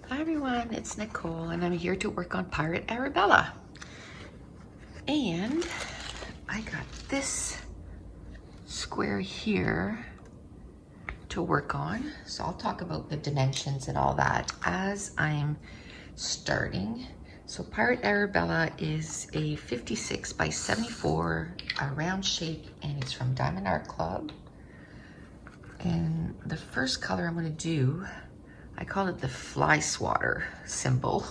Hi everyone, it's Nicole and I'm here to work on Pirate Arabella. And I got this square here to work on. So I'll talk about the dimensions and all that as I'm starting. So Pirate Arabella is a 56 by 74, a round shape, and it's from Diamond Art Club. And the first color I'm gonna do, I call it the fly swatter symbol.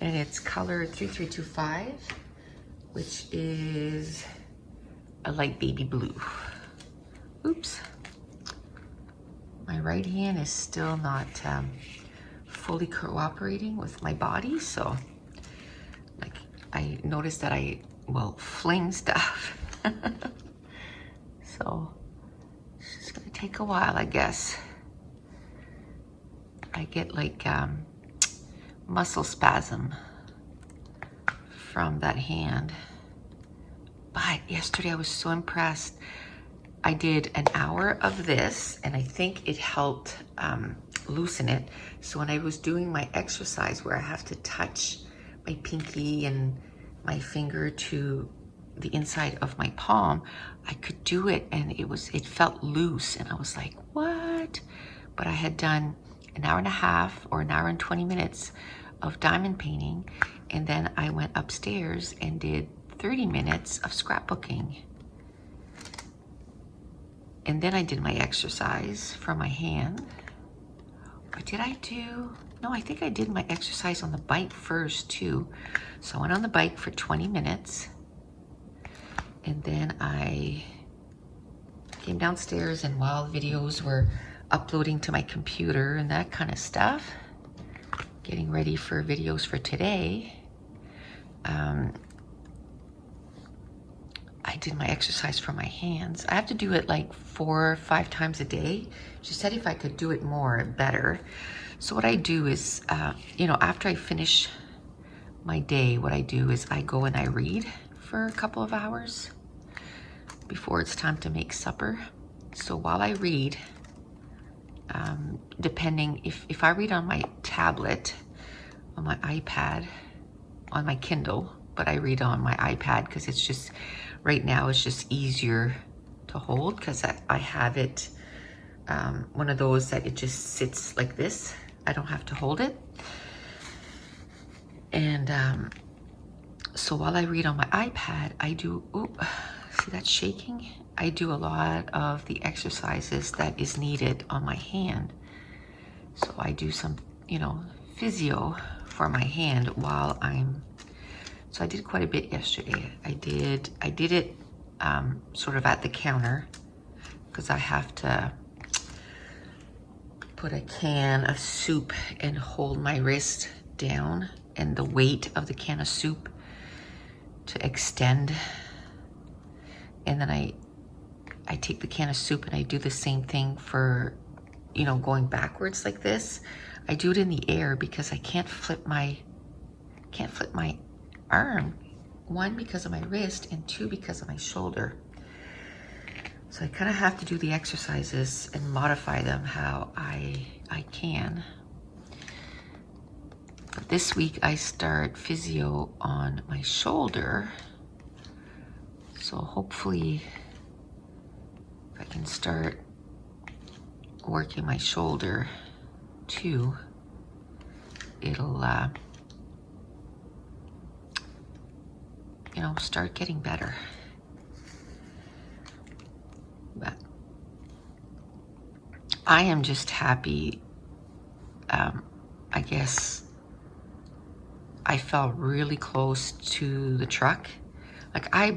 And it's color 3325, which is a light baby blue. Oops. My right hand is still not fully cooperating with my body, so like I noticed that I will fling stuff. So it's just gonna take a while, I guess. I get like muscle spasm from that hand. But yesterday I was so impressed. I did an hour of this and I think it helped loosen it. So when I was doing my exercise where I have to touch my pinky and my finger to the inside of my palm, I could do it and it felt loose and I was like, what? But I had done an hour and a half or an hour and 20 minutes of diamond painting, and then I went upstairs and did 30 minutes of scrapbooking. And then I did my exercise for my hand. Or did I do? No, I think I did my exercise on the bike first too. So I went on the bike for 20 minutes. And then I came downstairs, and while videos were uploading to my computer and that kind of stuff, getting ready for videos for today, I did my exercise for my hands. I have to do it like 4 or 5 times a day. She said if I could do it more, better. So what I do is, after I finish my day, what I do is I go and I read for a couple of hours before it's time to make supper. So while I read, depending, if I read on my tablet, on my iPad, on my Kindle, but I read on my iPad because it's just, right now it's just easier to hold because I have it, one of those that it just sits like this. I don't have to hold it. And so while I read on my iPad, I do, see that shaking? I do a lot of the exercises that is needed on my hand. So I do some, physio for my hand while so I did quite a bit yesterday. I did it sort of at the counter because I have to put a can of soup and hold my wrist down and the weight of the can of soup to extend. And then I take the can of soup and I do the same thing for, going backwards like this. I do it in the air because I can't flip my arm. 1, because of my wrist, and 2, because of my shoulder. So I kind of have to do the exercises and modify them how I can. But this week I start physio on my shoulder. So hopefully I can start working my shoulder too. It'll, start getting better. But I am just happy. I guess I felt really close to the truck. Like I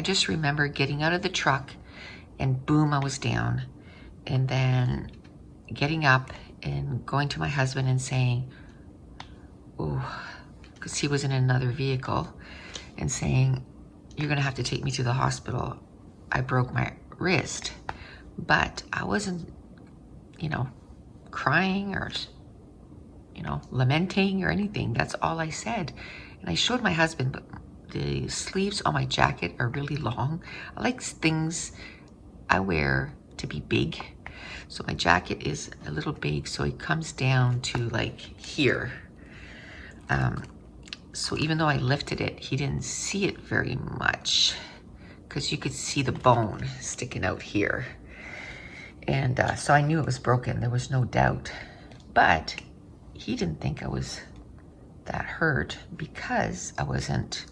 just remember getting out of the truck and boom, I was down. And then getting up and going to my husband and saying, oh, because he was in another vehicle, and saying, you're gonna have to take me to the hospital. I broke my wrist. But I wasn't, crying or, lamenting or anything. That's all I said. And I showed my husband, but the sleeves on my jacket are really long. I like things I wear to be big. So my jacket is a little big, so it comes down to like here. So even though I lifted it, he didn't see it very much because you could see the bone sticking out here. And so I knew it was broken. There was no doubt. But he didn't think I was that hurt because I wasn't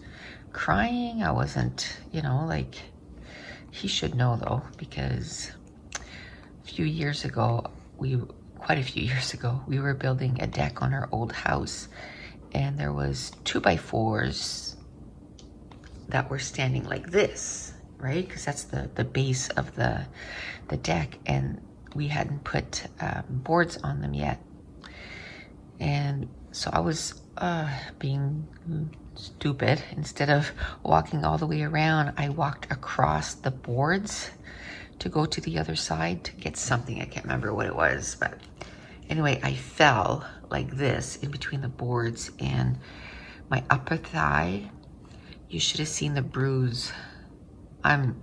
crying. I wasn't, you know, like, he should know though, because quite a few years ago, we were building a deck on our old house, and there was 2x4s that were standing like this, right? Because that's the base of the deck, and we hadn't put boards on them yet. And so I was being stupid. Instead of walking all the way around, I walked across the boards to go to the other side to get something. I can't remember what it was, but anyway, I fell like this in between the boards, and my upper thigh, you should have seen the bruise. I'm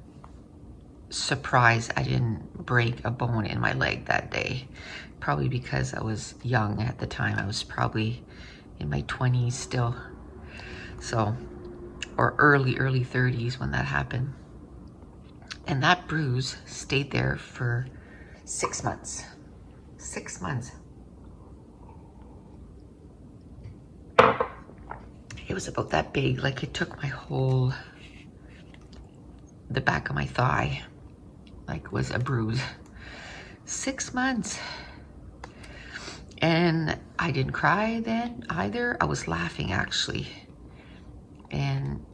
surprised I didn't break a bone in my leg that day. Probably because I was young at the time. I was probably in my 20s still. So, or early 30s when that happened. And that bruise stayed there for 6 months. 6 months. It was about that big, like it took my whole, the back of my thigh, like was a bruise. 6 months. And I didn't cry then either. I was laughing actually. And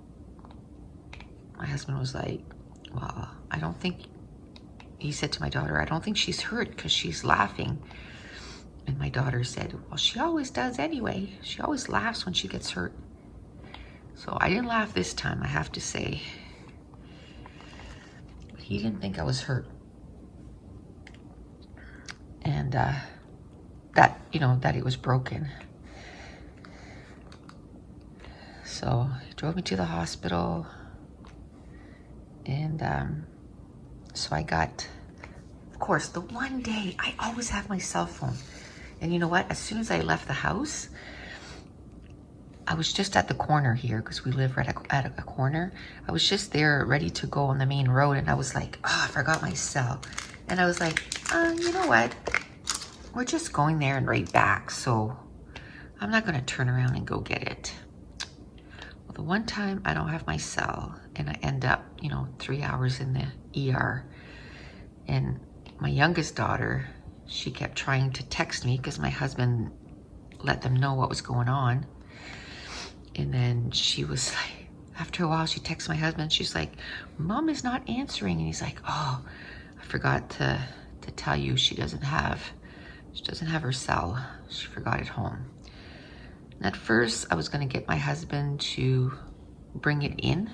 my husband was like, well, I don't think, he said to my daughter, I don't think she's hurt because she's laughing. And my daughter said, well, she always does anyway. She always laughs when she gets hurt. So I didn't laugh this time, I have to say. But he didn't think I was hurt. And that, you know, that it was broken. So he drove me to the hospital. And so I got, of course, the one day, I always have my cell phone. And you know what? As soon as I left the house, I was just at the corner here because we live right at a corner. I was just there ready to go on the main road, and I was like, oh, I forgot my cell. And I was like, you know what? We're just going there and right back, so I'm not gonna turn around and go get it. Well, the one time I don't have my cell and I end up, you know, 3 hours in the ER. And my youngest daughter, she kept trying to text me because my husband let them know what was going on. And then she was like, after a while, she texts my husband. She's like, Mom is not answering. And he's like, oh, I forgot to tell you she doesn't have her cell. She forgot it home. And at first, I was going to get my husband to bring it in.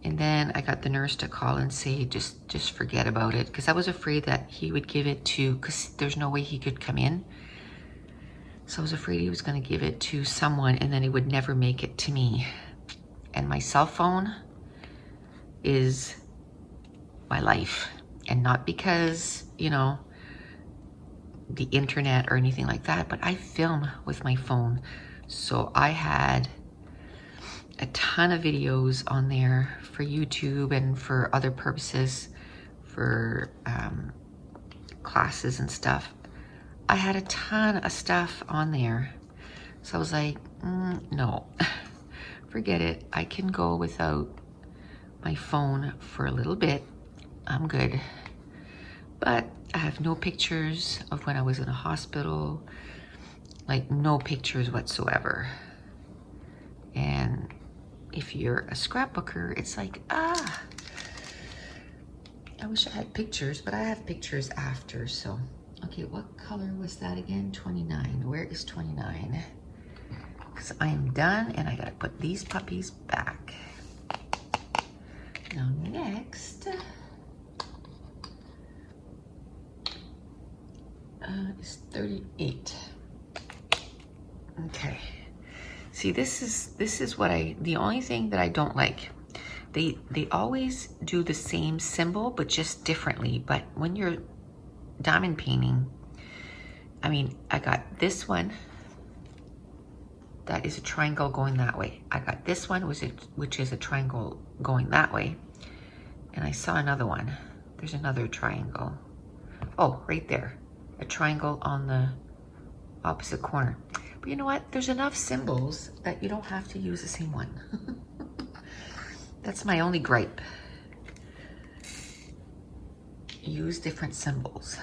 And then I got the nurse to call and say, just forget about it. Because I was afraid that he would give it to, because there's no way he could come in. So I was afraid he was going to give it to someone and then it would never make it to me. And my cell phone is my life. And not because, you know, the internet or anything like that, but I film with my phone. So I had a ton of videos on there for YouTube and for other purposes, for classes and stuff. I had a ton of stuff on there. So I was like, no, forget it. I can go without my phone for a little bit. I'm good. But I have no pictures of when I was in a hospital, like no pictures whatsoever. And if you're a scrapbooker, it's like, I wish I had pictures, but I have pictures after, so. Okay, what color was that again? 29, where is 29? Because I'm done and I gotta put these puppies back. Now next, is 38. Okay. See, this is what the only thing that I don't like they always do the same symbol, but just differently. But when you're diamond painting, I mean, I got this one that is a triangle going that way. I got this one, which is a triangle going that way. And I saw another one. There's another triangle. Oh, right there. A triangle on the opposite corner. But you know what? There's enough symbols that you don't have to use the same one. That's my only gripe. Use different symbols.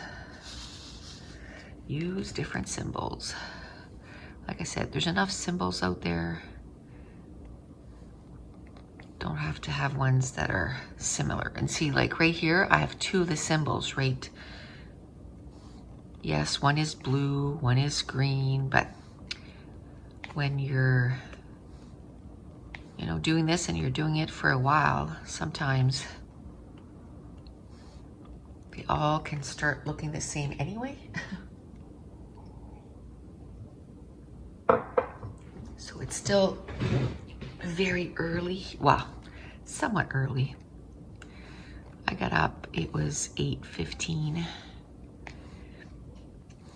Use different symbols. Like I said, there's enough symbols out there. Don't have to have ones that are similar. And see, like right here, I have two of the symbols, right? Yes, one is blue, one is green, but when you're, you know, doing this and you're doing it for a while, sometimes they all can start looking the same anyway. So it's still very early. Well, somewhat early. I got up, it was 8:15.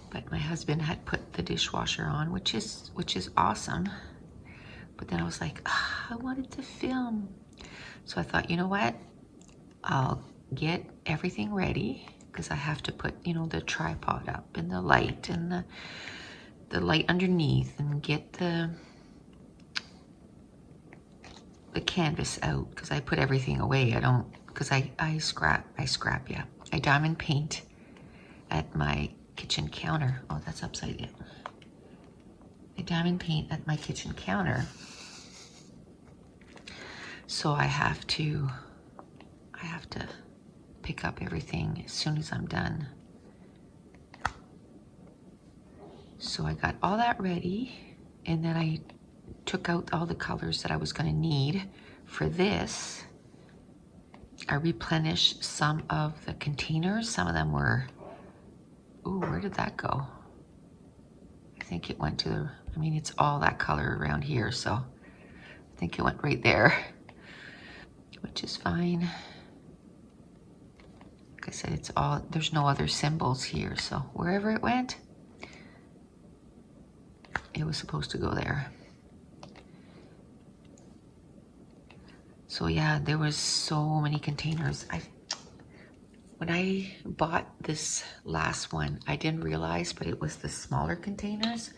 But my husband had put the dishwasher on, which is awesome. But then I was like, I wanted to film. So I thought, you know what? I'll get everything ready because I have to put, you know, the tripod up and the light and the light underneath and get the canvas out because I put everything away. I don't, because I scrap, yeah. I diamond paint at my kitchen counter. Oh, that's upside down. I diamond paint at my kitchen counter. So I have to pick up everything as soon as I'm done. So I got all that ready, and then I took out all the colors that I was going to need for this. I replenished some of the containers. Some of them were, ooh, where did that go? I think it went to, I mean, it's all that color around here, so I think it went right there, which is fine. Like I said, it's all, there's no other symbols here, so wherever it went, it was supposed to go there. So yeah, there was so many containers. When I bought this last one, I didn't realize, but it was the smaller containers.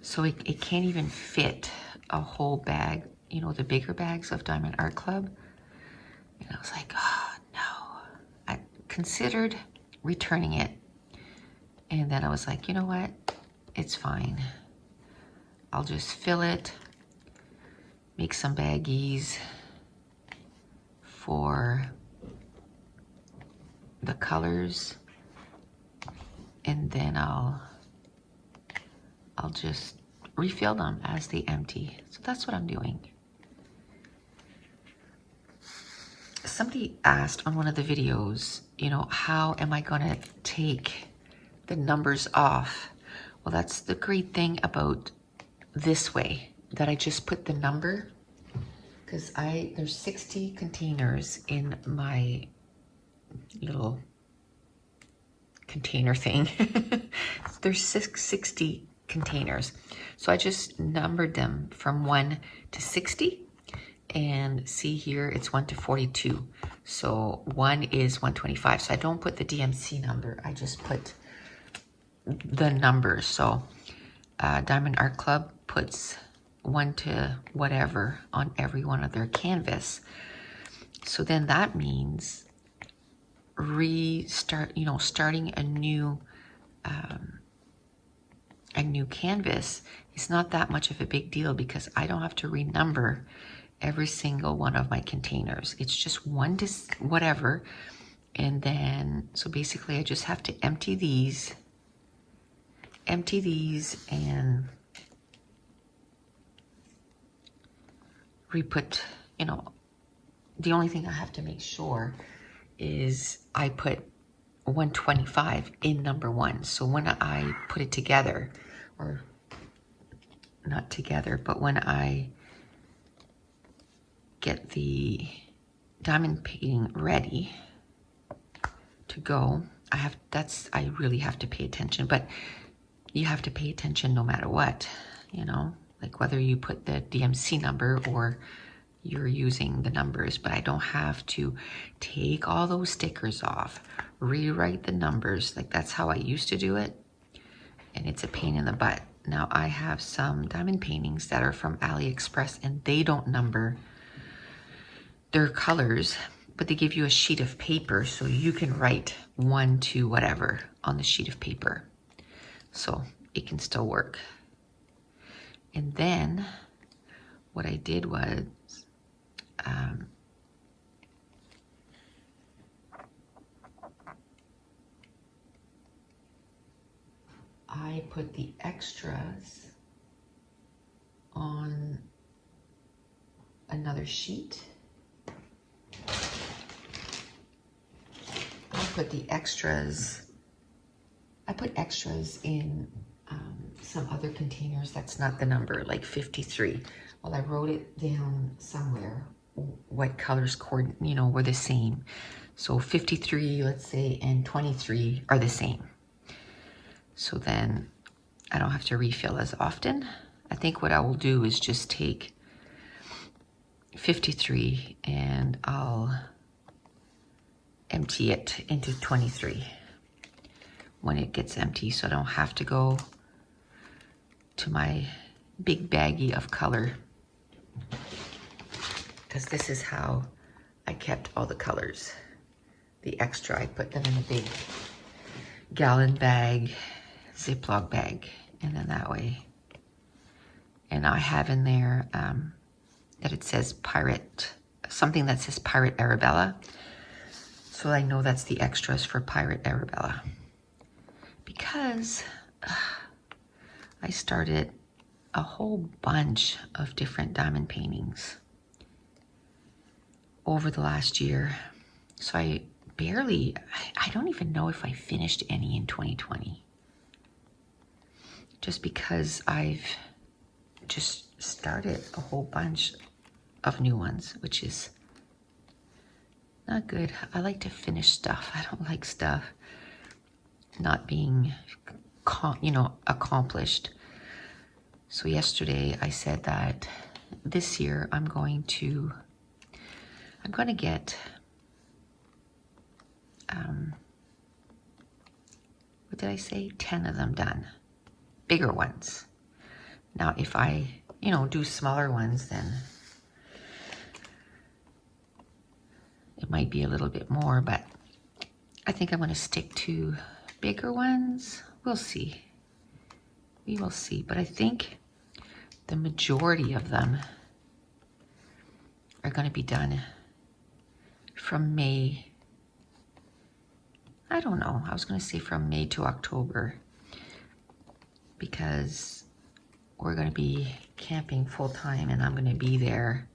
So it can't even fit a whole bag, you know, the bigger bags of Diamond Art Club. And I was like, oh no. I considered returning it. And then I was like, you know what? It's fine. I'll just fill it, make some baggies for the colors, and then I'll just refill them as they empty. So that's what I'm doing. Somebody asked on one of the videos, you know, how am I gonna take the numbers off? Well, that's the great thing about this way, that I just put the number, because there's 60 containers in my little container thing. There's 60 containers. So I just numbered them from 1 to 60. And see here, it's 1 to 42. So 1 is 125. So I don't put the DMC number. I just put the numbers. So Diamond Art Club puts 1 to whatever on every one of their canvas. So then that means restart, you know, starting a new canvas is not that much of a big deal because I don't have to renumber every single one of my containers. It's just 1 to whatever. And then, so basically I just have to empty these and re-put, you know, the only thing I have to make sure is I put 125 in number 1. So when I put it together, or not together, but when I get the diamond painting ready to go, I really have to pay attention, but you have to pay attention no matter what, you know, like whether you put the DMC number or you're using the numbers. But I don't have to take all those stickers off, rewrite the numbers. Like that's how I used to do it, and it's a pain in the butt. Now I have some diamond paintings that are from AliExpress and they don't number their colors, but they give you a sheet of paper so you can write 1 to whatever on the sheet of paper. So it can still work. And then what I did was I put the extras on another sheet. I put extras in some other containers. That's not the number, like 53. Well, I wrote it down somewhere what colors were the same. So 53, let's say, and 23 are the same. So then I don't have to refill as often. I think what I will do is just take 53 and I'll empty it into 23 when it gets empty, so I don't have to go to my big baggie of color, because this is how I kept all the colors. The extra, I put them in a big gallon bag, Ziploc bag, and then that way. And I have in there that it says something that says Pirate Arabella. So I know that's the extras for Pirate Arabella. Because I started a whole bunch of different diamond paintings over the last year. So I don't even know if I finished any in 2020. Just because I've just started a whole bunch of new ones, which is not good. I like to finish stuff. I don't like stuff not being, accomplished. So yesterday I said that this year I'm going to get, what did I say? 10 of them done. Bigger ones. Now, if I, do smaller ones, then it might be a little bit more, but I think I'm going to stick to bigger ones. We'll see. We will see. But I think the majority of them are going to be done from May. I don't know. I was going to say from May to October, because we're going to be camping full time and I'm going to be there.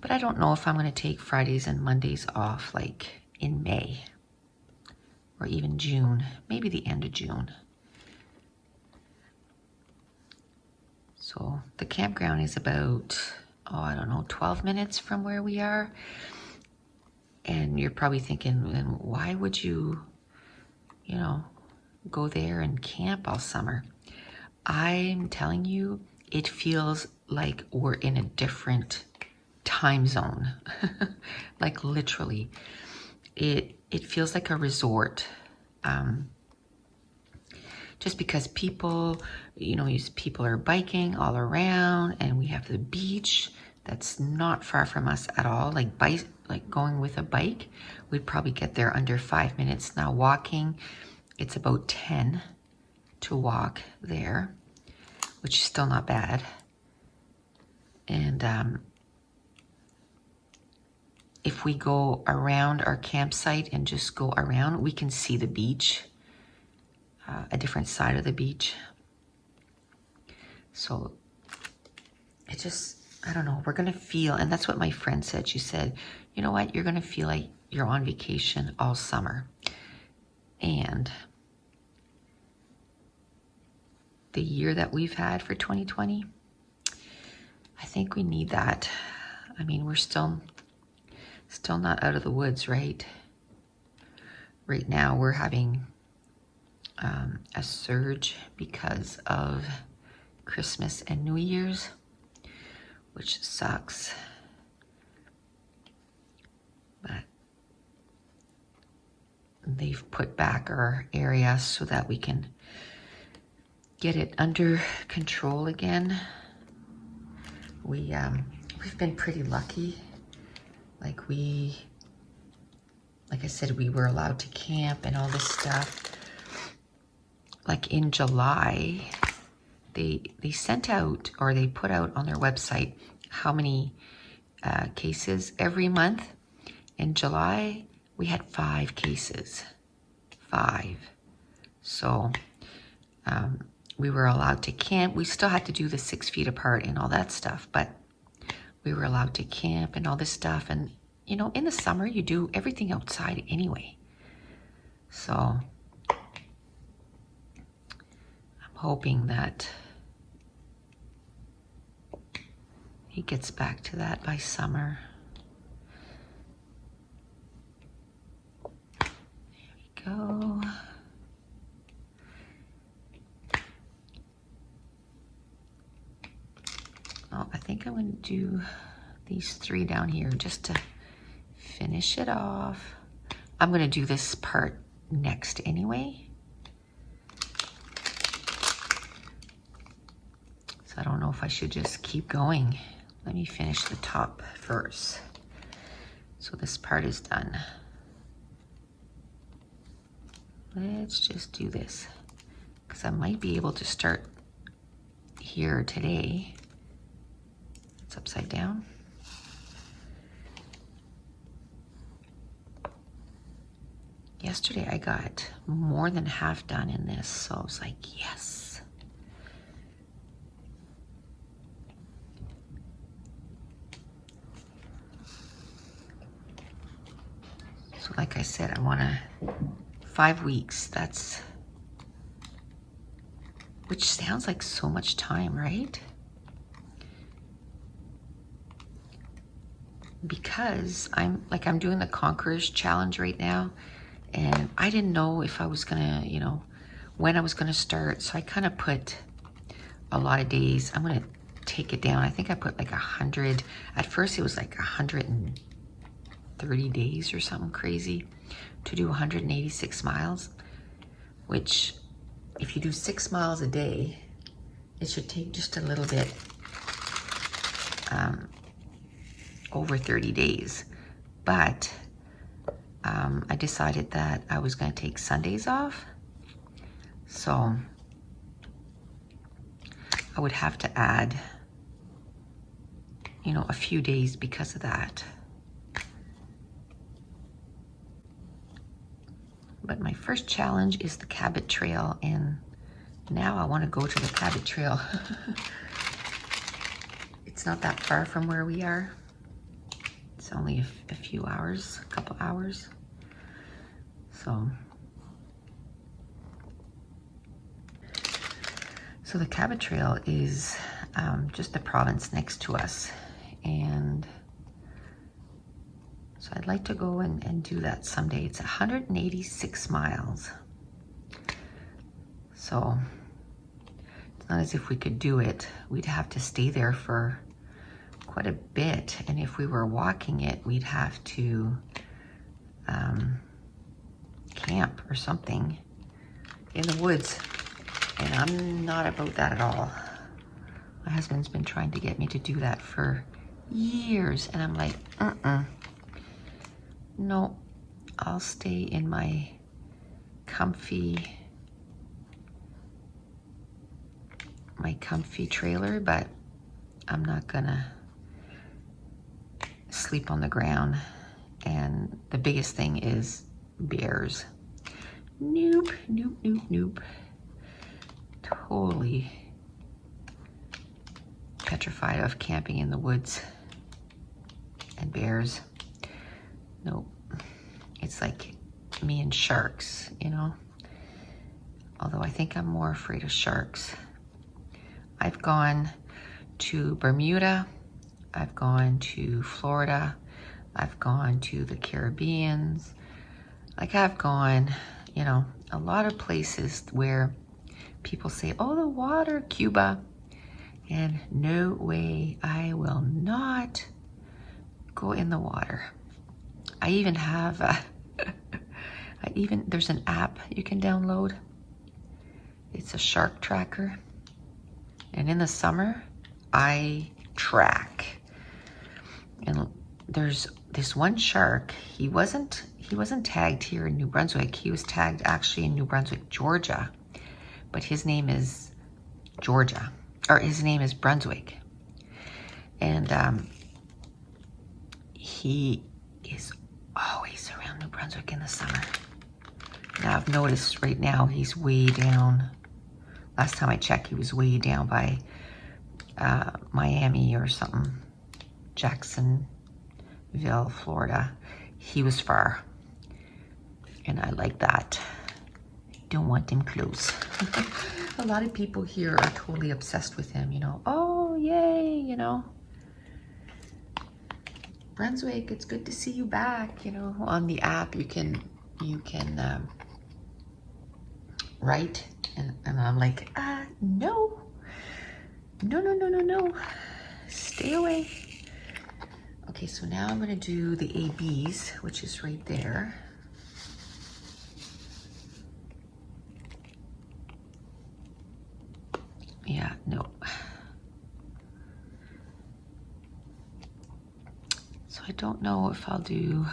But I don't know if I'm going to take Fridays and Mondays off, like in May or even June, maybe the end of June. So the campground is about, 12 minutes from where we are. And you're probably thinking, then why would you, go there and camp all summer? I'm telling you, it feels like we're in a different time zone. Like literally, it feels like a resort. Just because people are biking all around, and we have the beach that's not far from us at all. Like going with a bike, we'd probably get there under 5 minutes. Now walking, it's about 10 to walk there, which is still not bad. And if we go around our campsite and just go around, we can see the beach, a different side of the beach. So it just, I don't know, we're going to feel, and that's what my friend said. She said, you know what, you're going to feel like you're on vacation all summer. And the year that we've had for 2020, I think we need that. I mean, we're still not out of the woods, right? Right now we're having a surge because of Christmas and New Year's, which sucks. But they've put back our area so that we can get it under control again. We've been pretty lucky. Like I said, we were allowed to camp and all this stuff. Like in July, they sent out, or they put out on their website how many cases every month. In July, we had 5 cases. 5. So we were allowed to camp. We still had to do the 6 feet apart and all that stuff, but we were allowed to camp and all this stuff. And, you know, in the summer, you do everything outside anyway. So I'm hoping that he gets back to that by summer. There we go. Oh, I think I'm going to do these 3 down here just to finish it off. I'm going to do this part next anyway. So I don't know if I should just keep going. Let me finish the top first. So this part is done. Let's just do this, because I might be able to start here today. It's upside down. Yesterday I got more than half done in this, so I was like, yes. So like I said, I want to 5 weeks. That's, which sounds like so much time, right? Because I'm doing the Conquerors Challenge right now, and I didn't know if I was gonna, you know, when I was gonna start. So I kind of put a lot of days. I'm gonna take it down. I think I put like 100. At first it was like 130 days or something crazy to do 186 miles, which if you do 6 miles a day, it should take just a little bit over 30 days. But I decided that I was going to take Sundays off. So I would have to add, you know, a few days because of that. But my first challenge is the Cabot Trail, and now I want to go to the Cabot Trail. It's not that far from where we are. It's only a few hours, a couple hours. So the Cabot Trail is just the province next to us. And so I'd like to go and do that someday. It's 186 miles. So it's not as if we could do it. We'd have to stay there for quite a bit. And if we were walking it, we'd have to camp or something in the woods. And I'm not about that at all. My husband's been trying to get me to do that for years. And I'm like, no, I'll stay in my comfy trailer, but I'm not gonna sleep on the ground. And the biggest thing is bears. Nope, nope, nope, nope. Totally petrified of camping in the woods and bears. Nope. It's like me and sharks, you know? Although I think I'm more afraid of sharks. I've gone to Bermuda, I've gone to Florida. I've gone to the Caribbean. Like I've gone, you know, a lot of places where people say, oh, the water, Cuba. And no way, I will not go in the water. I even have, there's an app you can download. It's a shark tracker. And in the summer, I track. And there's this one shark, he wasn't tagged here in New Brunswick. He was tagged actually in New Brunswick, Georgia. But his name is Georgia, or his name is Brunswick. And he is always around New Brunswick in the summer. Now I've noticed right now he's way down. Last time I checked, he was way down by Miami or something. Jacksonville, Florida. He was far. And I like that. Don't want him close. A lot of people here are totally obsessed with him, you know. Oh, yay, you know. Brunswick, it's good to see you back, you know. On the app, you can write, and I'm like, no. No. Stay away. Okay, so now I'm gonna do the ABs, which is right there. Yeah, no. So I don't know if I'll do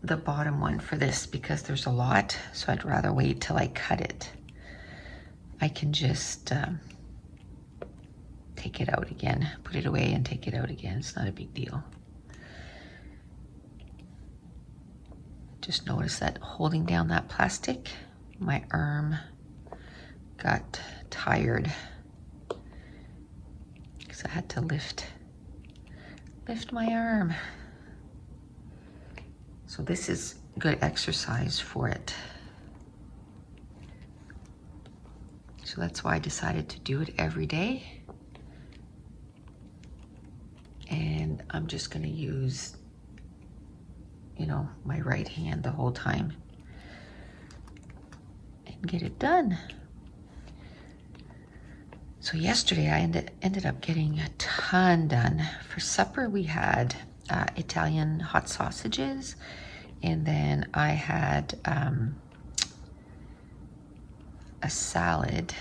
the bottom one for this because there's a lot, so I'd rather wait till I cut it. I can just take it out again, put it away and take it out again. It's not a big deal. Just notice that holding down that plastic, my arm got tired because I had to lift my arm. So this is good exercise for it. So that's why I decided to do it every day. And I'm just gonna use, you know, my right hand the whole time and get it done. So yesterday I ended up getting a ton done. For supper we had Italian hot sausages, and then I had a salad,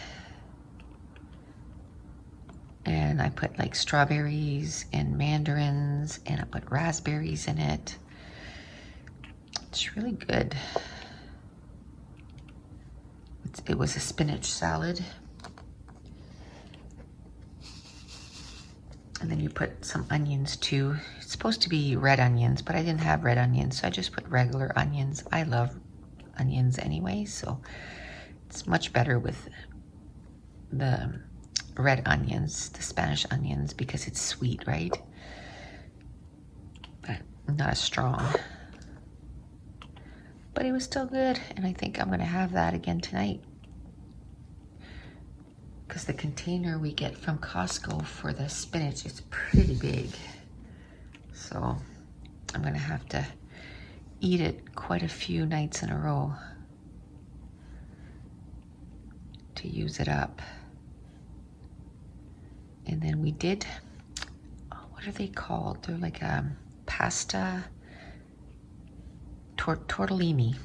and I put like strawberries and mandarins, and I put raspberries in it. It's really good. It was a spinach salad. And then you put some onions too. It's supposed to be red onions, but I didn't have red onions, so I just put regular onions. I love onions anyway, so it's much better with the red onions, the Spanish onions, because it's sweet, right? But not as strong. But it was still good, and I think I'm gonna have that again tonight. Because the container we get from Costco for the spinach is pretty big. So I'm gonna have to eat it quite a few nights in a row to use it up. And then we did, what are they called? They're like pasta tortellini.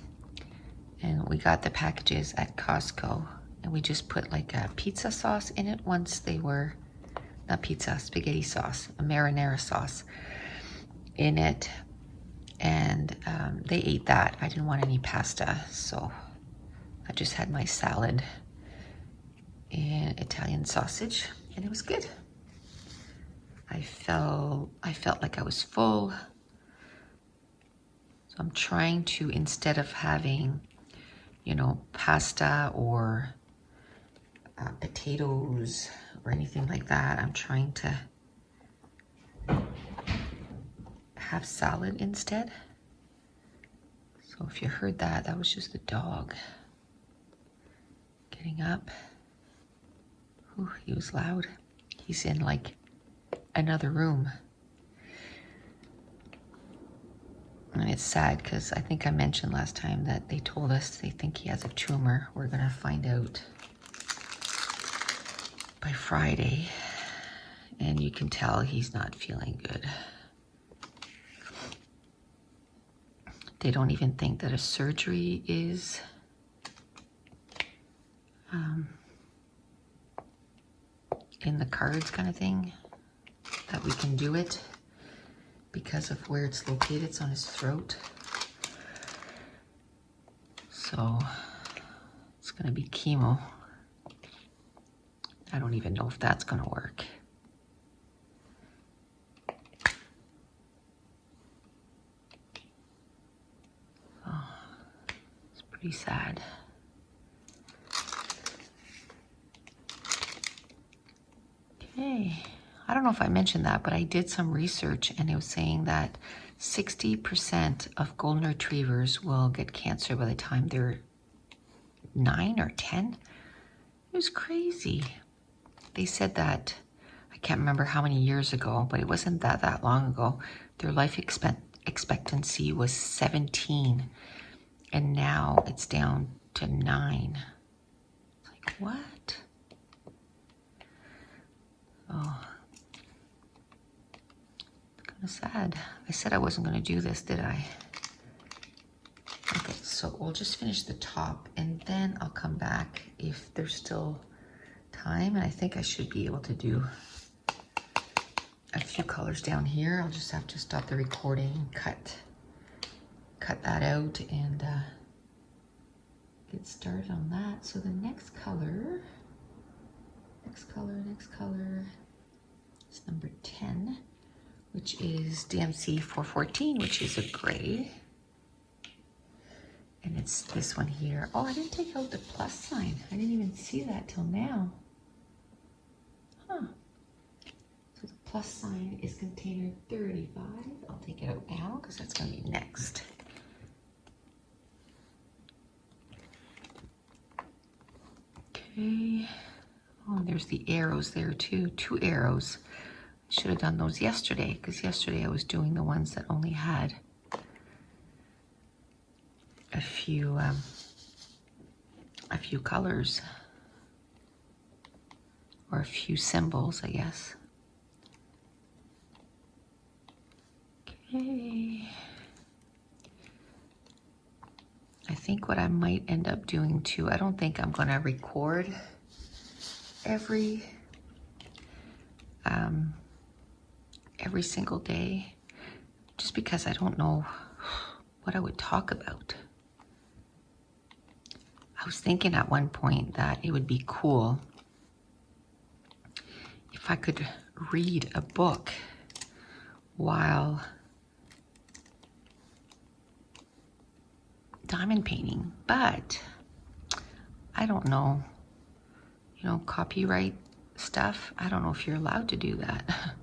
And we got the packages at Costco. And we just put like a pizza sauce in it once they were, not pizza, spaghetti sauce, a marinara sauce in it. And they ate that. I didn't want any pasta, so I just had my salad and Italian sausage, and it was good. I felt like I was full. So I'm trying to, instead of having, you know, pasta or potatoes or anything like that, I'm trying to have salad instead. So if you heard that, that was just the dog getting up. Ooh, he was loud. He's in like another room. And it's sad because I think I mentioned last time that they told us they think he has a tumor. We're gonna find out by Friday. And you can tell he's not feeling good. They don't even think that a surgery is in the cards kind of thing, that we can do it because of where it's located. It's on his throat. So it's gonna be chemo. I don't even know if that's gonna work. Oh, it's pretty sad. Okay, I don't know if I mentioned that, but I did some research and it was saying that 60% of golden retrievers will get cancer by the time they're 9 or 10. It was crazy. They said that, I can't remember how many years ago, but it wasn't that long ago, their life expectancy was 17, and now it's down to 9. It's like, what? Oh, it's kind of sad. I said I wasn't going to do this, did I? Okay, so we'll just finish the top, and then I'll come back if there's still time, and I think I should be able to do a few colors down here. I'll just have to stop the recording and cut that out and get started on that. So the next color is number 10, which is DMC 414, which is a gray. And it's this one here. Oh, I didn't take out the plus sign. I didn't even see that till now. Huh. So the plus sign is container 35. I'll take it out now because that's going to be next. Okay. Oh, and there's the arrows there too. 2 arrows. I should have done those yesterday because yesterday I was doing the ones that only had a few colors, or a few symbols, I guess. Okay. I think what I might end up doing too, I don't think I'm gonna record every single day, just because I don't know what I would talk about. I was thinking at one point that it would be cool if I could read a book while diamond painting, but I don't know, you know, copyright stuff. I don't know if you're allowed to do that.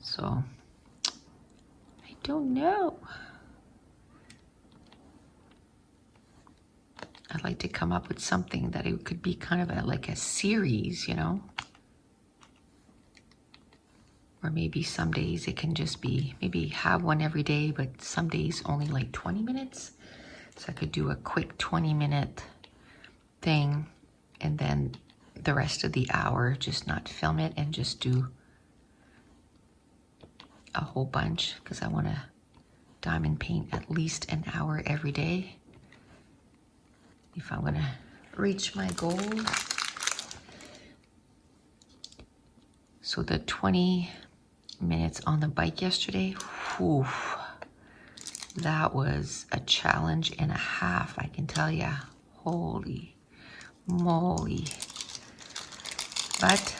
So, I don't know. I'd like to come up with something that it could be kind of like a series, you know? Or maybe some days it can just be, maybe have one every day, but some days only like 20 minutes. So I could do a quick 20-minute thing and then the rest of the hour just not film it and just do a whole bunch, because I want to diamond paint at least an hour every day if I'm going to reach my goal. So the 20 minutes on the bike yesterday, whew, that was a challenge and a half, I can tell ya. Holy moly. But,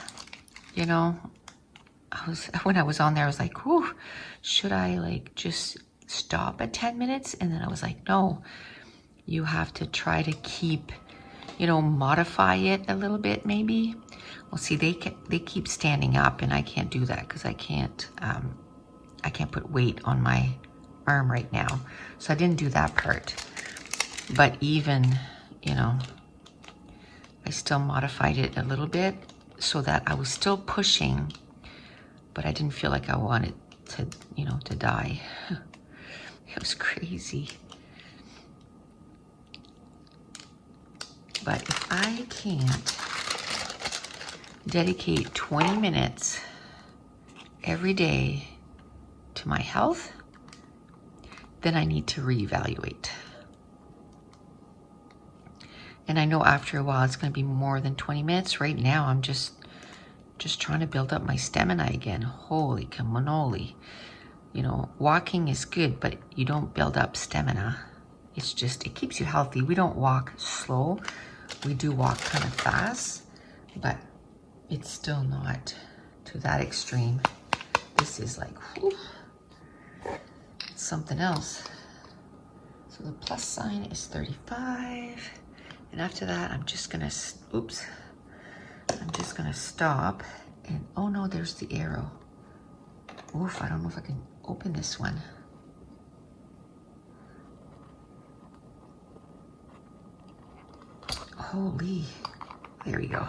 you know, when I was on there, I was like, whew, should I like just stop at 10 minutes? And then I was like, no, you have to try to keep, you know, modify it a little bit maybe. Well, see, they keep standing up and I can't do that because I can't put weight on my arm right now. So I didn't do that part. But even, you know, I still modified it a little bit so that I was still pushing, but I didn't feel like I wanted to, you know, to die. It was crazy. But if I can't dedicate 20 minutes every day to my health, then I need to reevaluate. And I know after a while it's going to be more than 20 minutes. Right now I'm just trying to build up my stamina again. Holy cannoli. You know, walking is good, but you don't build up stamina. It's just, it keeps you healthy. We don't walk slow. We do walk kind of fast, but it's still not to that extreme. This is like, whew, it's something else. So the plus sign is 35. And after that, I'm just gonna, oops, I'm just gonna stop. And oh no, there's the arrow. Oof, I don't know if I can open this one. Holy, there we go.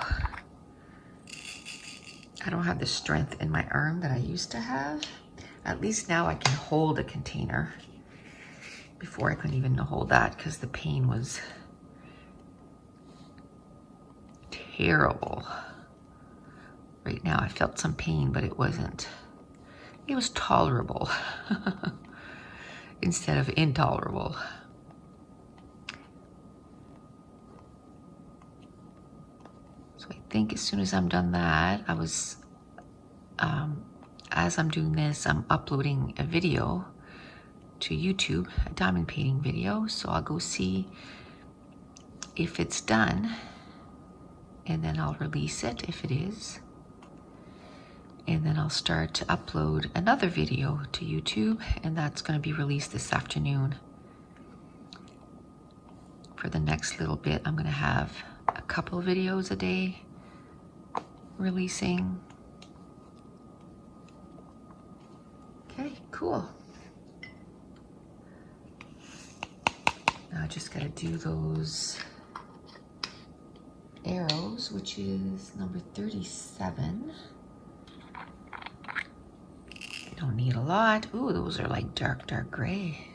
I don't have the strength in my arm that I used to have. At least now I can hold a container. Before I couldn't even hold that because the pain was terrible. Right now I felt some pain, but it wasn't. It was tolerable instead of intolerable. So I think as soon as I'm done that, I was, as I'm doing this, I'm uploading a video to YouTube, a diamond painting video. So I'll go see if it's done, and then I'll release it if it is. And then I'll start to upload another video to YouTube, and that's going to be released this afternoon. For the next little bit, I'm going to have a couple videos a day releasing. Okay, cool. Now I just got to do those arrows, which is number 37. Don't need a lot. Ooh, those are like dark gray.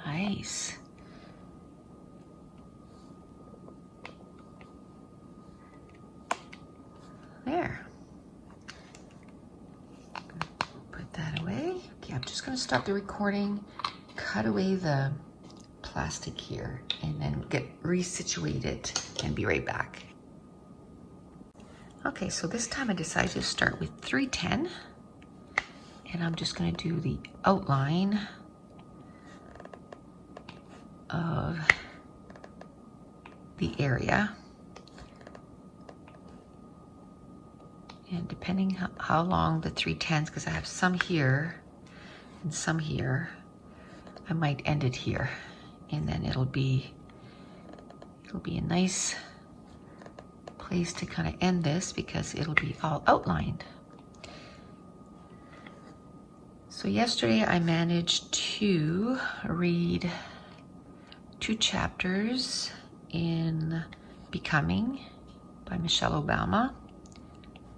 Nice. There. Put that away. Okay, I'm just gonna stop the recording, cut away the plastic here, and then get resituated and be right back. Okay, so this time I decided to start with 310. And I'm just going to do the outline of the area. And depending how long the 310s, because I have some here and some here, I might end it here. And then it'll be a nice place to kind of end this because it'll be all outlined. So yesterday I managed to read 2 chapters in Becoming by Michelle Obama.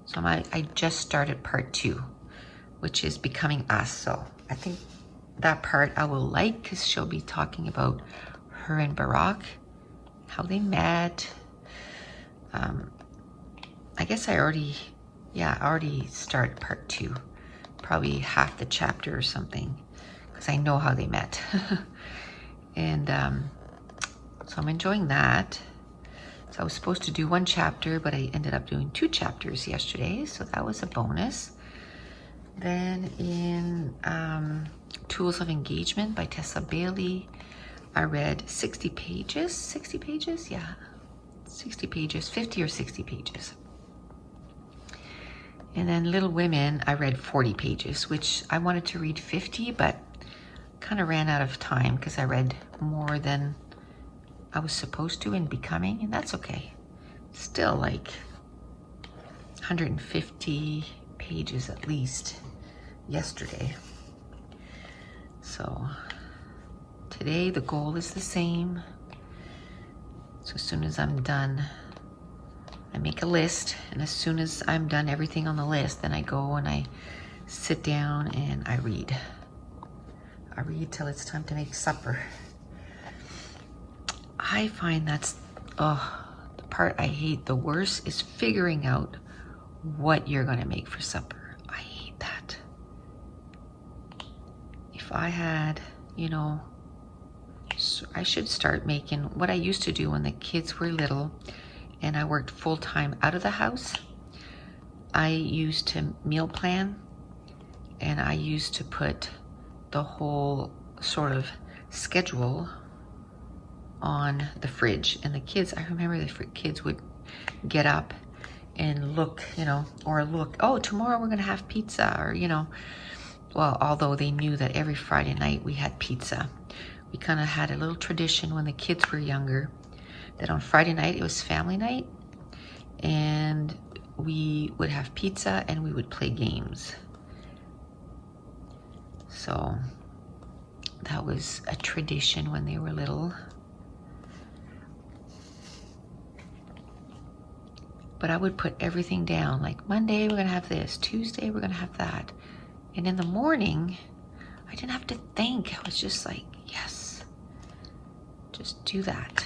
So I just started part 2, which is Becoming Us. So I think that part I will like because she'll be talking about her and Barack, how they met. I guess I already started part 2. Probably half the chapter or something, because I know how they met. And so I'm enjoying that. So I was supposed to do 1 chapter, but I ended up doing 2 chapters yesterday, so that was a bonus. Then in Tools of Engagement by Tessa Bailey, I read 60 pages. 60 pages? Yeah, 60 pages, 50 or 60 pages. And then Little Women, I read 40 pages, which I wanted to read 50, but kind of ran out of time because I read more than I was supposed to in Becoming, and that's okay. Still like 150 pages at least yesterday. So today the goal is the same. So as soon as I'm done I make a list, and as soon as I'm done everything on the list, then I go and I sit down and I read. I read till it's time to make supper. I find that's the part I hate the worst is figuring out what you're gonna make for supper. I hate that. If I had, you know, so I should start making what I used to do when the kids were little and I worked full-time out of the house. I used to meal plan, and I used to put the whole sort of schedule on the fridge. And the kids, I remember the kids would get up and look, you know, or look, oh, tomorrow we're gonna have pizza, or, you know, well, although they knew that every Friday night we had pizza. We kind of had a little tradition when the kids were younger that on Friday night it was family night, and we would have pizza and we would play games. So that was a tradition when they were little. But I would put everything down, like Monday we're gonna have this, Tuesday we're gonna have that. And in the morning, I didn't have to think. I was just like, yes, just do that.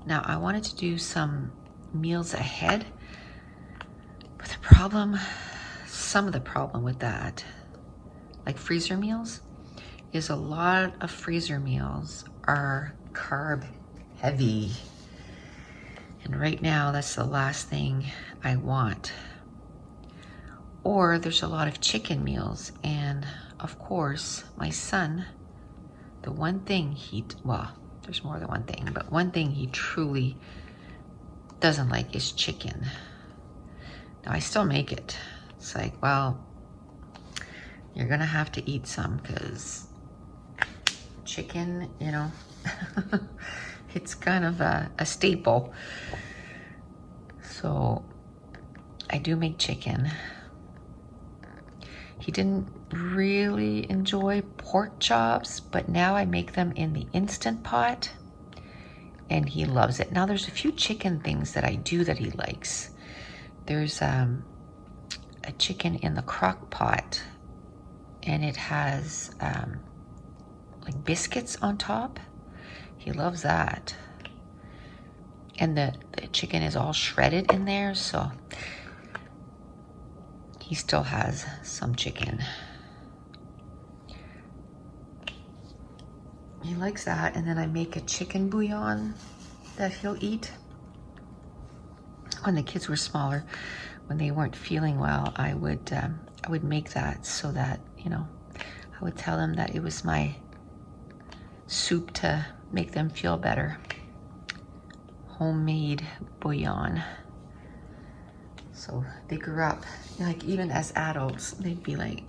Now I wanted to do some meals ahead, but the problem, some of the problem with that, like freezer meals, is a lot of freezer meals are carb heavy. And right now, that's the last thing I want. Or there's a lot of chicken meals. And of course, my son, the one thing well, there's more than one thing, but one thing he truly doesn't like is chicken. Now, I still make it. It's like, well, you're gonna have to eat some, because chicken, you know, it's kind of a staple. So I do make chicken. He didn't really enjoy pork chops, but now I make them in the Instant Pot and he loves it. Now there's a few chicken things that I do that he likes. There's a chicken in the crock pot, and it has like biscuits on top. He loves that. And the chicken is all shredded in there, so he still has some chicken. He likes that. And then I make a chicken bouillon that he'll eat. When the kids were smaller, when they weren't feeling well, I would make that so that, you know, I would tell them that it was my soup to make them feel better. Homemade bouillon. So they grew up, like, even as adults, they'd be like,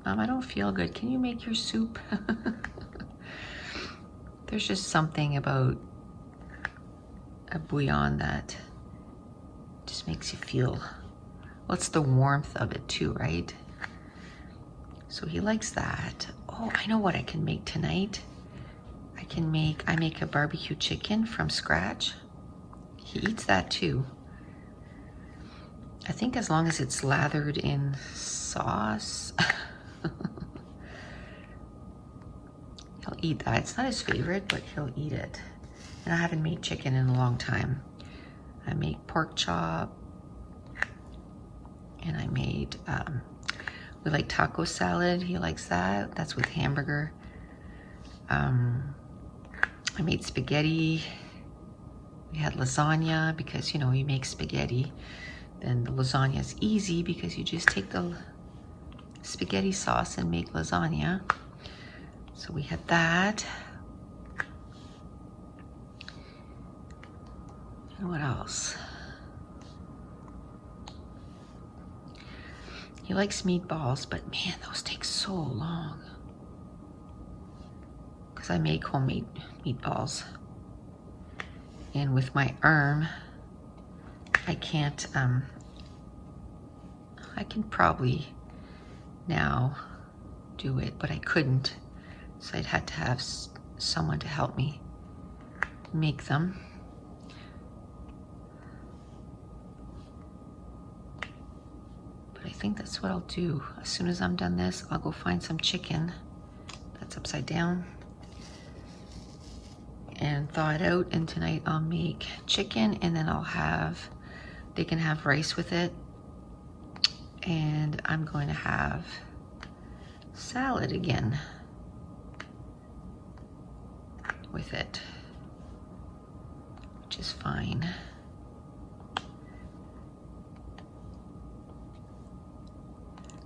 Mom, I don't feel good. Can you make your soup? There's just something about a bouillon that just makes you feel, well, it's the warmth of it too, right? So he likes that. Oh, I know what I can make tonight. I make a barbecue chicken from scratch. He eats that too. I think as long as it's lathered in sauce, he'll eat that. It's not his favorite, but he'll eat it. And I haven't made chicken in a long time. I make pork chop, and I made, we like taco salad. He likes that. That's with hamburger. I made spaghetti. We had lasagna because, you know, you make spaghetti. Then the lasagna is easy because you just take the spaghetti sauce and make lasagna. So we had that. And what else? He likes meatballs, but man, those take so long. Because I make homemade meatballs. And with my arm, I can't, I can probably now do it, but I couldn't. So I'd had to have someone to help me make them. think that's what I'll do. As soon as I'm done this, I'll go find some chicken that's upside down and thaw it out. And tonight I'll make chicken, and then they can have rice with it. And I'm going to have salad again with it, which is fine.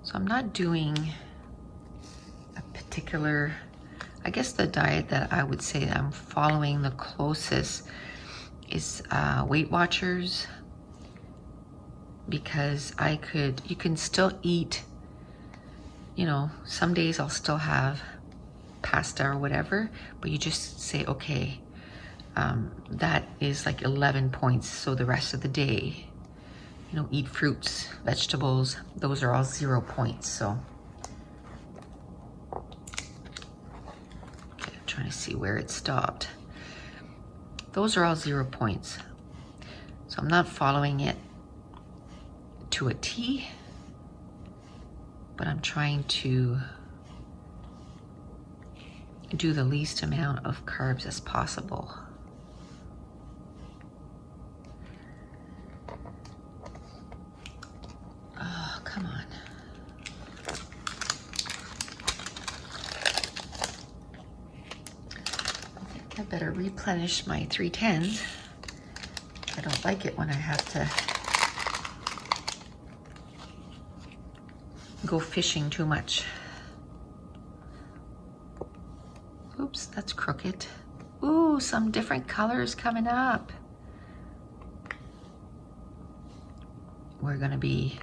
So I'm not doing a particular, I guess the diet that I would say that I'm following the closest is Weight Watchers, because you can still eat, you know, some days I'll still have pasta or whatever, but you just say, okay, that is like 11 points. So the rest of the day, you know, eat fruits, vegetables, those are all 0 points. So, okay, I'm trying to see where it stopped. Those are all 0 points. So I'm not following it to a T, but I'm trying to do the least amount of carbs as possible. Oh, come on. I think I better replenish my 310s. I don't like it when I have to go fishing too much. Oops, that's crooked. Ooh, some different colors coming up. We're gonna be,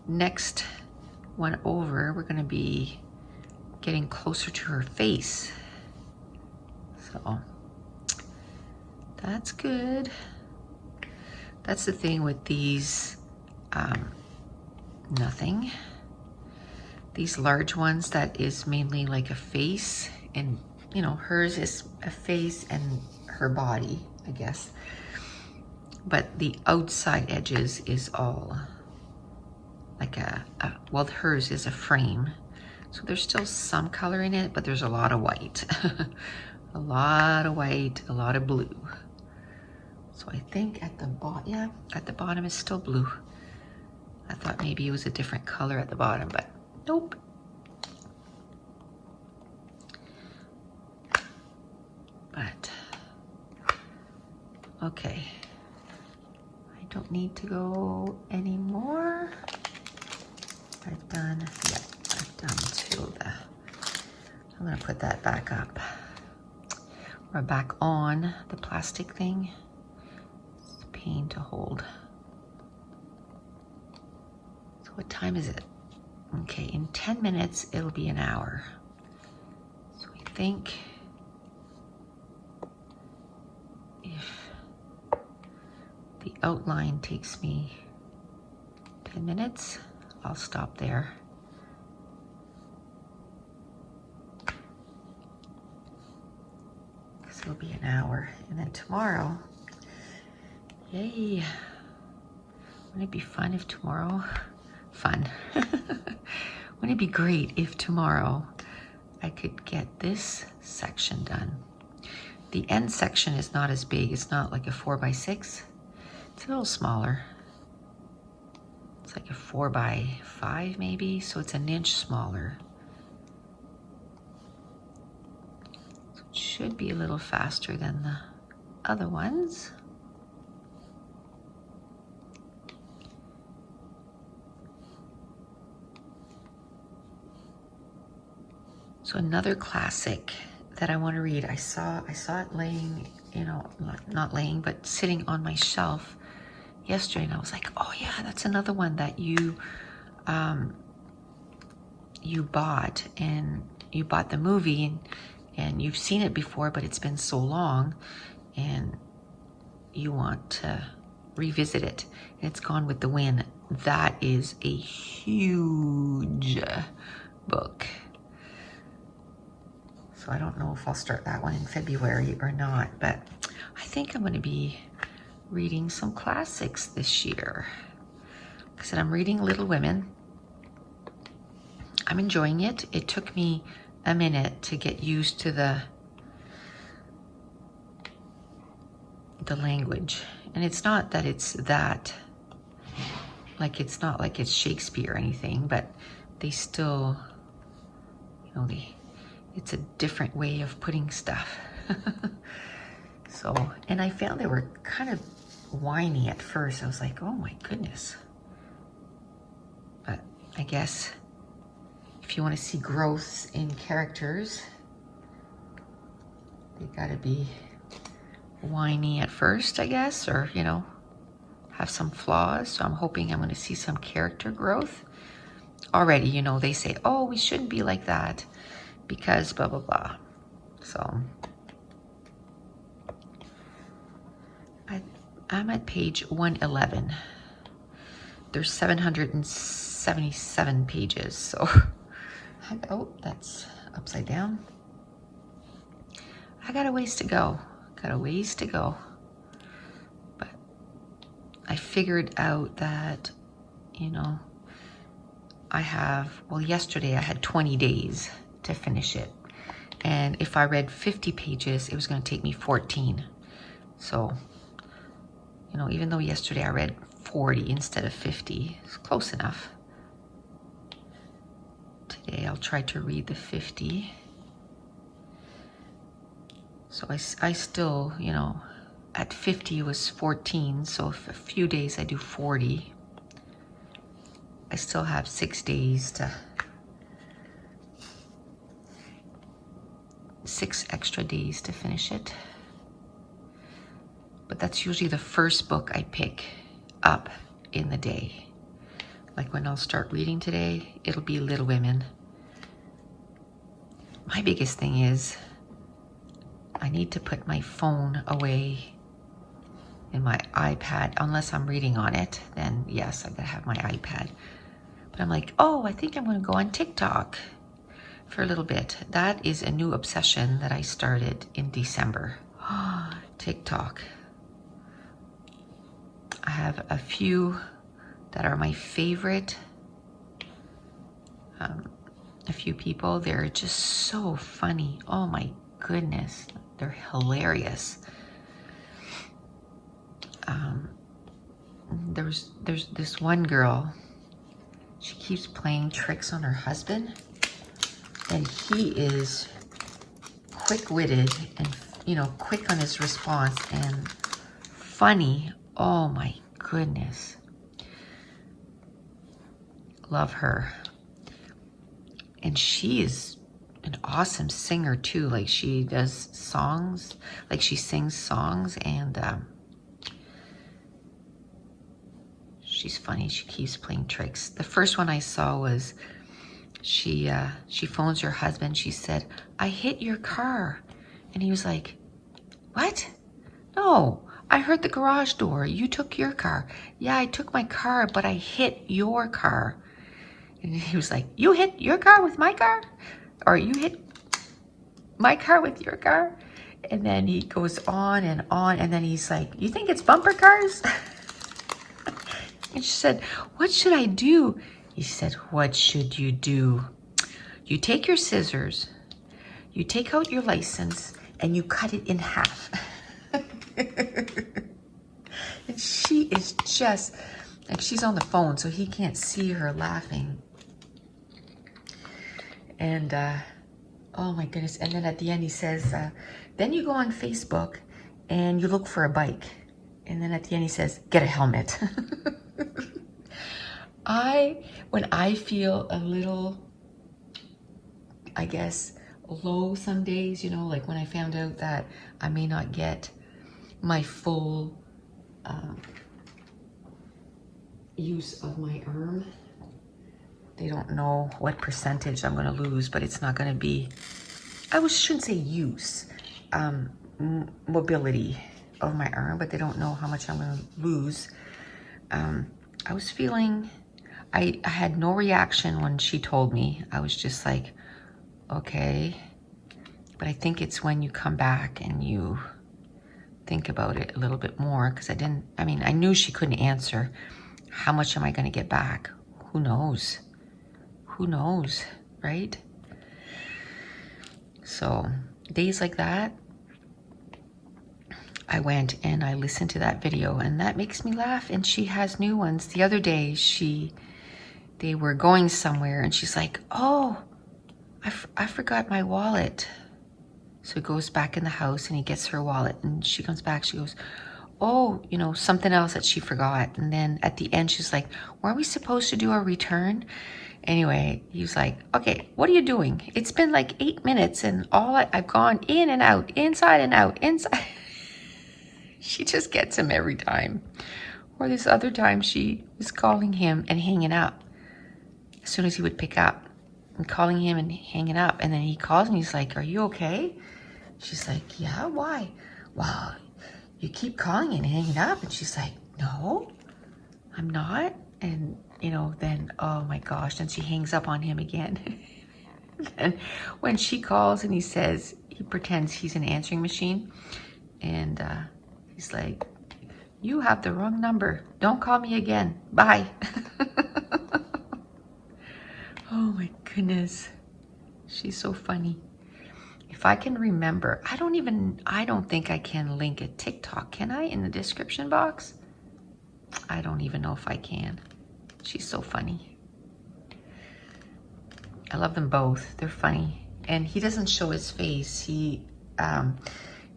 next one over, we're gonna be getting closer to her face. So, that's good. That's the thing with these, nothing. These large ones, that is mainly like a face, and you know, hers is a face and her body, I guess. But the outside edges is all like well, hers is a frame. So there's still some color in it, but there's a lot of white. A lot of white, a lot of blue. So I think at the bottom, yeah, at the bottom is still blue. I thought maybe it was a different color at the bottom, but nope. But, okay. I don't need to go anymore. I've done, yeah, I've done till I'm gonna put that back up. Or back on the plastic thing. It's a pain to hold. So what time is it? Okay, in 10 minutes, it'll be an hour. So I think if the outline takes me 10 minutes, I'll stop there. Because it'll be an hour. And then tomorrow, yay. Wouldn't it be fun if tomorrow, wouldn't it be great if tomorrow I could get this section done? The end section is not as big. It's not like a 4x6. It's a little smaller. It's like a 4x5 maybe, so it's an inch smaller. So it should be a little faster than the other ones. So another classic that I want to read. I saw it laying, you know, not laying, but sitting on my shelf yesterday, and I was like, oh yeah, that's another one that you bought, and you bought the movie, and you've seen it before, but it's been so long, and you want to revisit it. And it's Gone with the Wind. That is a huge book. So I don't know if I'll start that one in February or not, but I think I'm going to be reading some classics this year. Like I said, I'm reading Little Women. I'm enjoying it. It took me a minute to get used to the language. And it's not that it's that, like it's not like it's Shakespeare or anything, but they still, you know, it's a different way of putting stuff. So, and I found they were kind of whiny at first. I was like, oh my goodness. But I guess if you want to see growths in characters, they gotta be whiny at first, I guess, or, you know, have some flaws. So I'm hoping I'm going to see some character growth. Already, you know, they say, oh, we shouldn't be like that because blah, blah, blah. So I'm at page 111. There's 777 pages. So, oh, that's upside down. I got a ways to go. Got a ways to go. But I figured out that, you know, I have, well, yesterday I had 20 days to finish it. And if I read 50 pages, it was going to take me 14. So, you know, even though yesterday I read 40 instead of 50, it's close enough. Today I'll try to read the 50. So I still, you know, at 50 was 14. So if a few days I do 40, I still have 6 days to, 6 extra days to finish it. But that's usually the first book I pick up in the day. Like when I'll start reading today, it'll be Little Women. My biggest thing is I need to put my phone away in my iPad. Unless I'm reading on it, then yes, I gotta have my iPad. But I'm like, oh, I think I'm gonna go on TikTok for a little bit. That is a new obsession that I started in December. TikTok. I have a few that are my favorite. A few people, they're just so funny. Oh my goodness, they're hilarious. There's this one girl, she keeps playing tricks on her husband, and he is quick-witted and, you know, quick on his response and funny. Oh my goodness. Love her. And she is an awesome singer too. Like she does songs, like she sings songs, and she's funny. She keeps playing tricks. The first one I saw was she phones her husband. She said, I hit your car. And he was like, what? No, I heard the garage door. You took your car. Yeah, I took my car, but I hit your car. And he was like, you hit your car with my car? Or you hit my car with your car? And then he goes on, and then he's like, you think it's bumper cars? And she said, what should I do? He said, what should you do? You take your scissors, you take out your license, and you cut it in half. And she is just, like, she's on the phone, so he can't see her laughing. And, oh my goodness. And then at the end he says, then you go on Facebook and you look for a bike. And then at the end he says, get a helmet. When I feel a little, I guess, low some days, you know, like when I found out that I may not get my full use of my arm. They don't know what percentage I'm going to lose, but it's not going to be, shouldn't say use, mobility of my arm, but they don't know how much I'm going to lose. I was feeling, I had no reaction when she told me. I was just like, okay. But I think it's when you come back and you think about it a little bit more, because I knew she couldn't answer. How much am I going to get back? Who knows? who knows, right? So days like that, I went and I listened to that video, and that makes me laugh. And she has new ones. The other day, they were going somewhere, and she's like, oh, I forgot my wallet. So he goes back in the house and he gets her wallet, and she comes back, she goes, oh, you know, something else that she forgot. And then at the end, she's like, weren't we supposed to do our return? Anyway, he was like, okay, what are you doing? It's been like 8 minutes and I've gone in and out, inside and out, inside. She just gets him every time. Or this other time she was calling him and hanging up as soon as he would pick up, and calling him and hanging up. And then he calls and he's like, are you okay? She's like, yeah, why? Well, you keep calling and hanging up. And she's like, no, I'm not. And, you know, then, oh my gosh, then she hangs up on him again. And when she calls and he says, he pretends he's an answering machine. And he's like, you have the wrong number. Don't call me again. Bye. Oh my goodness. She's so funny. If I can remember, I don't think I can link a TikTok, can I, in the description box? I don't even know if I can. She's so funny. I love them both. They're funny. And he doesn't show his face. He,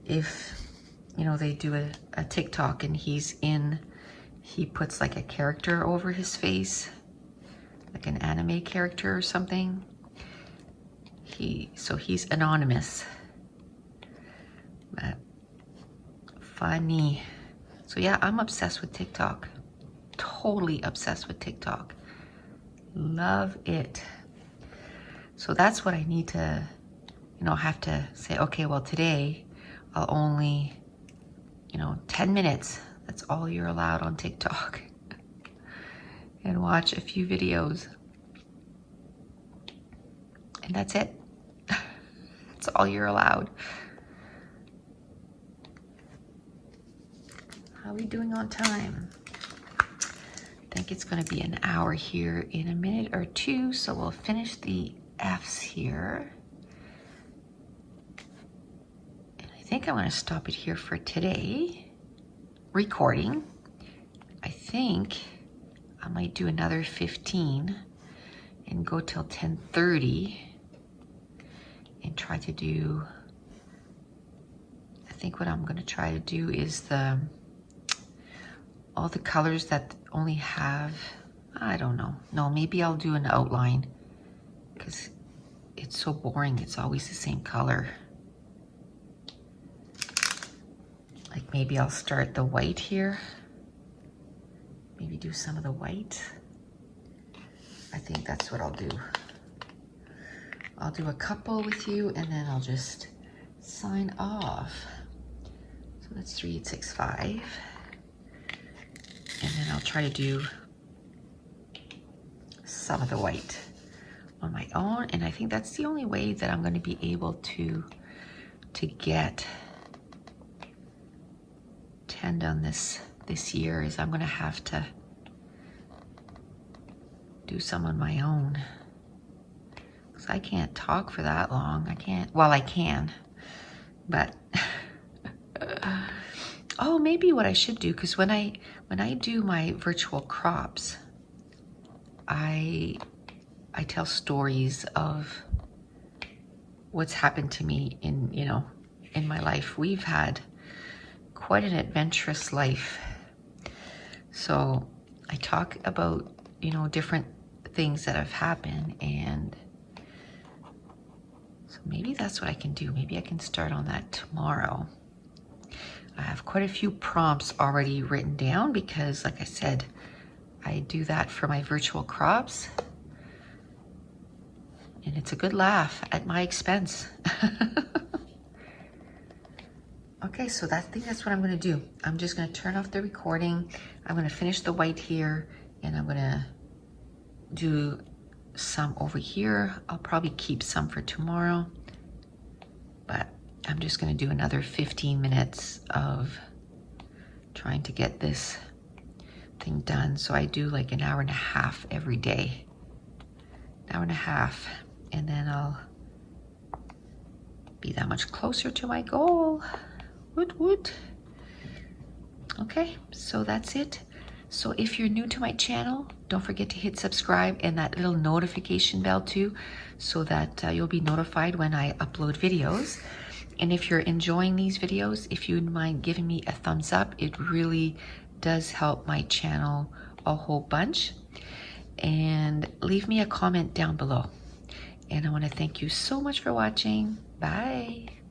if, you know, they do a TikTok and he puts like a character over his face, like an anime character or something. So he's anonymous. But funny. So yeah, I'm obsessed with TikTok. Totally obsessed with TikTok. Love it. So that's what I need to, you know, have to say, okay, well today I'll only, you know, 10 minutes. That's all you're allowed on TikTok. And watch a few videos. And that's it. That's all you're allowed. How are we doing on time? I think it's going to be an hour here in a minute or two, so we'll finish the F's here. And I think I'm going to stop it here for today. Recording. I think I might do another 15 and go till 10:30 and try to do, I think what I'm going to try to do is all the colors that only have, I don't know. No, maybe I'll do an outline because it's so boring. It's always the same color. Like maybe I'll start the white here. Maybe do some of the white. I think that's what I'll do. I'll do a couple with you and then I'll just sign off. So that's 3865. And then I'll try to do some of the white on my own. And I think that's the only way that I'm going to be able to get 10 done this year, is I'm going to have to do some on my own. Because I can't talk for that long. I can't, well, I can, but oh, maybe what I should do, because when I do my virtual crops, I tell stories of what's happened to me in, you know, in my life. We've had quite an adventurous life. So I talk about, you know, different things that have happened, and so maybe that's what I can do. Maybe I can start on that tomorrow. I have quite a few prompts already written down because, like I said, I do that for my virtual crops. And it's a good laugh at my expense. Okay, so I think that's what I'm gonna do. I'm just gonna turn off the recording. I'm gonna finish the white here, and I'm gonna do some over here. I'll probably keep some for tomorrow, but I'm just gonna do another 15 minutes of trying to get this thing done. So I do like an hour and a half every day. hour and a half, and then I'll be that much closer to my goal. Woot woot. Okay, so that's it. So if you're new to my channel, don't forget to hit subscribe and that little notification bell too, so that you'll be notified when I upload videos. And if you're enjoying these videos, if you wouldn't mind giving me a thumbs up, it really does help my channel a whole bunch. And leave me a comment down below. And I want to thank you so much for watching. Bye.